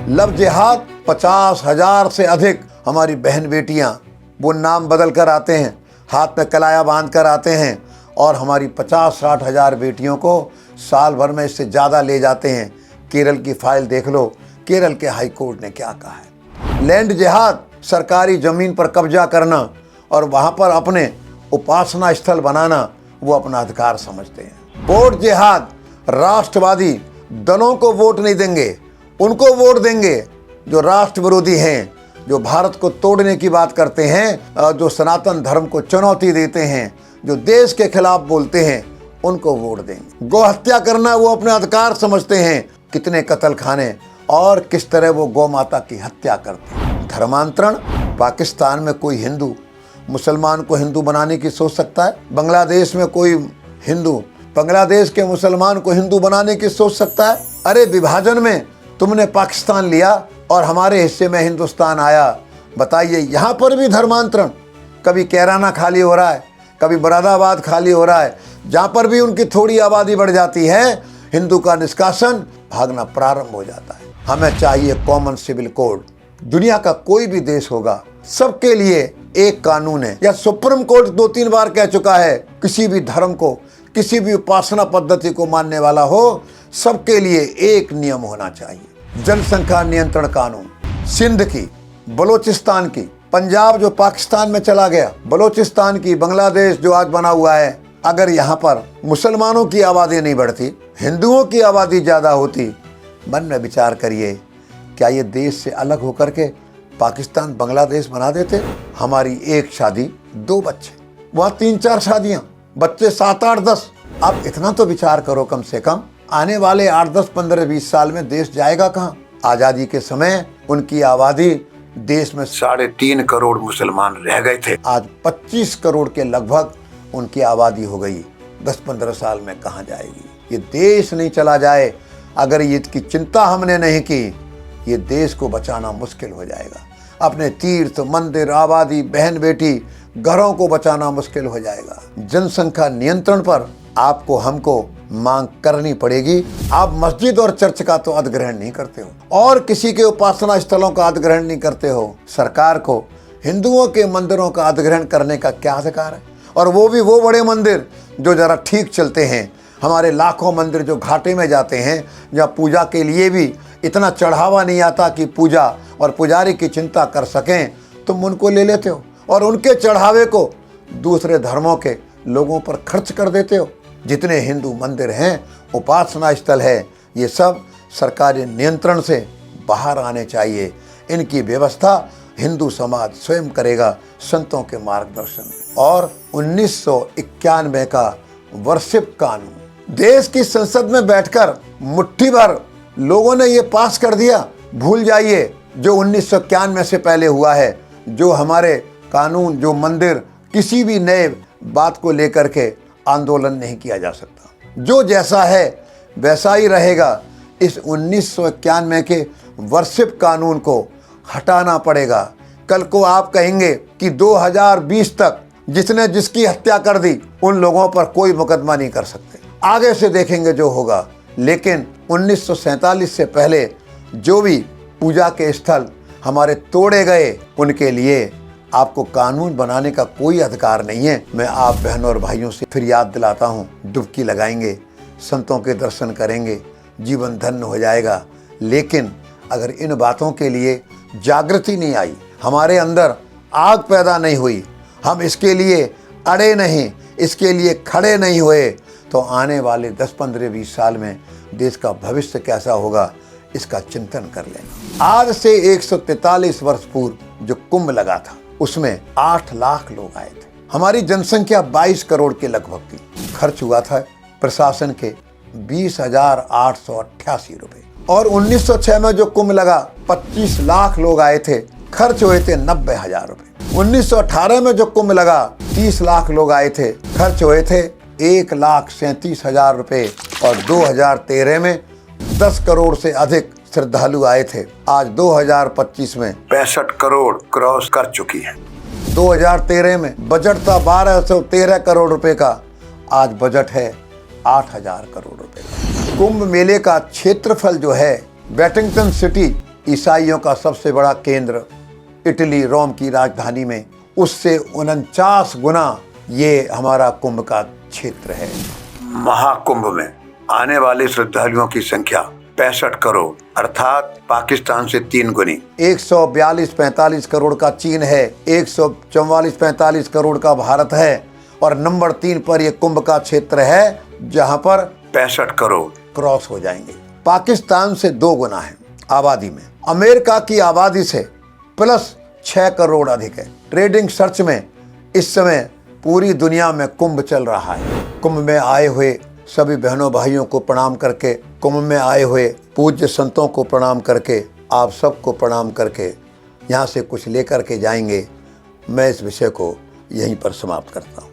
Love जिहाद 50,000 से अधिक हमारी बहन बेटियां वो नाम बदल कर आते हैं, हाथ में कलाया बांध कर आते हैं और हमारी 50-60 हज़ार बेटियों को साल भर में इससे ज़्यादा ले जाते हैं। केरल की फाइल देख लो, केरल के हाई कोर्ट ने क्या कहा है। लैंड जिहाद सरकारी ज़मीन पर कब्जा करना और वहाँ पर अपने उपासना स्थल बनाना वो अपना अधिकार समझते हैं। वोट जिहाद राष्ट्रवादी दलों को वोट नहीं देंगे, उनको वोट देंगे जो राष्ट्र विरोधी हैं, जो भारत को तोड़ने की बात करते हैं, जो सनातन धर्म को चुनौती देते हैं, जो देश के खिलाफ बोलते हैं, उनको वोट देंगे। गौ हत्या करना वो अपने अधिकार समझते हैं। कितने कत्ल खाने और किस तरह वो गौ माता की हत्या करते हैं। धर्मांतरण, पाकिस्तान में कोई हिंदू मुसलमान को हिंदू बनाने की सोच सकता है? बांग्लादेश में कोई हिंदू बांग्लादेश के मुसलमान को हिंदू बनाने की सोच सकता है? अरे विभाजन में तुमने पाकिस्तान लिया और हमारे हिस्से में हिंदुस्तान आया। बताइए, यहाँ पर भी धर्मांतरण, कभी कैराना खाली हो रहा है, कभी मुरादाबाद खाली हो रहा है। जहाँ पर भी उनकी थोड़ी आबादी बढ़ जाती है, हिंदू का निष्कासन, भागना प्रारंभ हो जाता है। हमें चाहिए कॉमन सिविल कोड। दुनिया का कोई भी देश होगा, सबके लिए एक कानून है। या सुप्रीम कोर्ट 2-3 बार कह चुका है, किसी भी धर्म को, किसी भी उपासना पद्धति को मानने वाला हो, सबके लिए एक नियम होना चाहिए। जनसंख्या नियंत्रण कानून सिंध की, बलोचिस्तान की, पंजाब जो पाकिस्तान में चला गया, बलोचिस्तान की, बांग्लादेश जो आज बना हुआ है, अगर यहाँ पर मुसलमानों की आबादी नहीं बढ़ती, हिंदुओं की आबादी ज़्यादा होती, मन में विचार करिए, क्या ये देश से अलग होकर के पाकिस्तान बांग्लादेश बना देते? हमारी एक शादी 2 बच्चे, वहाँ 3-4 शादियाँ, बच्चे 7-8-10। अब इतना तो विचार करो, कम से कम आने वाले 8-10-15-20 साल में देश जाएगा कहाँ? आज़ादी के समय उनकी आबादी देश में 3.5 करोड़ मुसलमान रह गए थे, आज 25 करोड़ के लगभग उनकी आबादी हो गई। 10-15 साल में कहाँ जाएगी? ये देश नहीं चला जाए, अगर ये इसकी चिंता हमने नहीं की, ये देश को बचाना मुश्किल हो जाएगा। अपने तीर्थ, मंदिर, आबादी, बहन बेटी, घरों को बचाना मुश्किल हो जाएगा। जनसंख्या नियंत्रण पर आपको हमको मांग करनी पड़ेगी। आप मस्जिद और चर्च का तो अधिग्रहण नहीं करते हो और किसी के उपासना स्थलों का अधिग्रहण नहीं करते हो। सरकार को हिंदुओं के मंदिरों का अधिग्रहण करने का क्या अधिकार है? और वो भी वो बड़े मंदिर जो जरा ठीक चलते हैं। हमारे लाखों मंदिर जो घाटे में जाते हैं, जहाँ पूजा के लिए भी इतना चढ़ावा नहीं आता कि पूजा और पुजारी की चिंता कर सकें, तुम उनको ले लेते हो और उनके चढ़ावे को दूसरे धर्मों के लोगों पर खर्च कर देते हो। जितने हिंदू मंदिर हैं, उपासना स्थल है, ये सब सरकारी नियंत्रण से बाहर आने चाहिए। इनकी व्यवस्था हिंदू समाज स्वयं करेगा, संतों के मार्गदर्शन में। और 1991 का वर्शिप कानून, देश की संसद में बैठकर मुट्ठी भर लोगों ने ये पास कर दिया। भूल जाइए जो 1991 से पहले हुआ है, जो हमारे कानून, जो मंदिर, किसी भी नए बात को लेकर के आंदोलन नहीं किया जा सकता। जो जैसा है वैसा ही रहेगा। इस 1991 के वर्शिप कानून को हटाना पड़ेगा। कल को आप कहेंगे कि 2020 तक जिसने जिसकी हत्या कर दी, उन लोगों पर कोई मुकदमा नहीं कर सकते। आगे से देखेंगे जो होगा। लेकिन 1947 से पहले जो भी पूजा के स्थल हमारे तोड़े गए, उनके लिए आपको कानून बनाने का कोई अधिकार नहीं है। मैं आप बहनों और भाइयों से फिर याद दिलाता हूँ, डुबकी लगाएंगे, संतों के दर्शन करेंगे, जीवन धन्य हो जाएगा। लेकिन अगर इन बातों के लिए जागृति नहीं आई, हमारे अंदर आग पैदा नहीं हुई, हम इसके लिए अड़े नहीं, इसके लिए खड़े नहीं हुए, तो आने वाले 10-15-20 साल में देश का भविष्य कैसा होगा, इसका चिंतन कर लेना। आज से 143 वर्ष पूर्व जो कुंभ लगा था, उसमें 8 लाख लोग आए थे। हमारी जनसंख्या 22 करोड़ के लगभग थी। खर्च हुआ था प्रशासन के 20,888 रुपए। और 1906 में जो कुंभ लगा, 25 लाख लोग आए थे, खर्च हुए थे 90,000 रुपए। 1918 में जो कुंभ लगा, 30 लाख लोग आए थे, खर्च हुए थे 1,37,000 रुपए। और 2013 में 10 करोड़ से अधिक श्रद्धालु आए थे। आज 2025 में 65 करोड़ क्रॉस कर चुकी है। 2013 में बजट था 1213 करोड़ रुपए का, आज बजट है 8,000 करोड़ रुपए का। कुंभ मेले का क्षेत्रफल जो है, बैटिंगटन सिटी ईसाइयों का सबसे बड़ा केंद्र इटली रोम की राजधानी में, उससे 49 गुना ये हमारा कुंभ का क्षेत्र है। महाकुंभ में आने वाले श्रद्धालुओं की संख्या 65 करोड़ अर्थात पाकिस्तान से 3 गुनी। 142-45 करोड़ का चीन है, 144-45 करोड़ का भारत है और नंबर 3 पर यह कुंभ का क्षेत्र है जहां पर 65 करोड़ क्रॉस हो जाएंगे। पाकिस्तान से 2 गुना है आबादी में। अमेरिका की आबादी से प्लस 6 करोड़ अधिक है। ट्रेडिंग सर्च में इस समय पूरी दुनिया में कुंभ चल रहा है। कुंभ में आए हुए सभी बहनों भाइयों को प्रणाम करके, कुंभ में आए हुए पूज्य संतों को प्रणाम करके, आप सबको प्रणाम करके यहाँ से कुछ लेकर के जाएंगे। मैं इस विषय को यहीं पर समाप्त करता हूँ।